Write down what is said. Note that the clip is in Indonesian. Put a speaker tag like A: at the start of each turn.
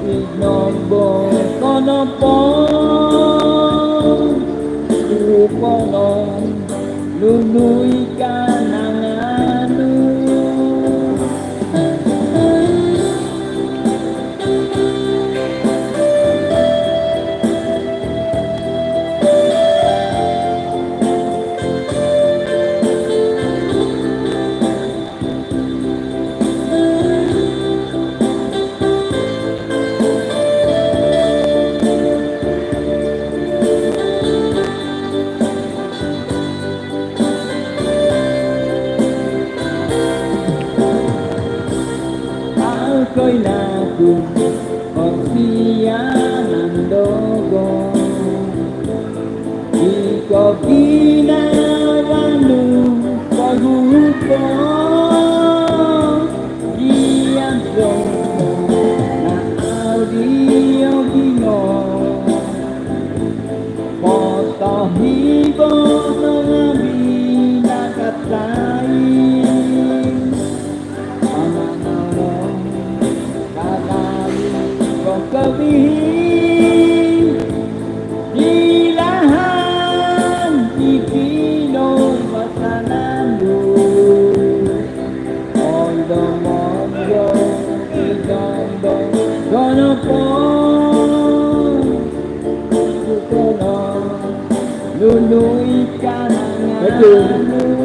A: Inombo kono po kono lului kananganu ako'y naku pagsiyan ng dogo di ko ginawa nung paghupo diyan ko na audio gino potahibo mga binakatlain kabihin ilahan ikinom masanando ondo mondo idombo kono po kono lului kananganu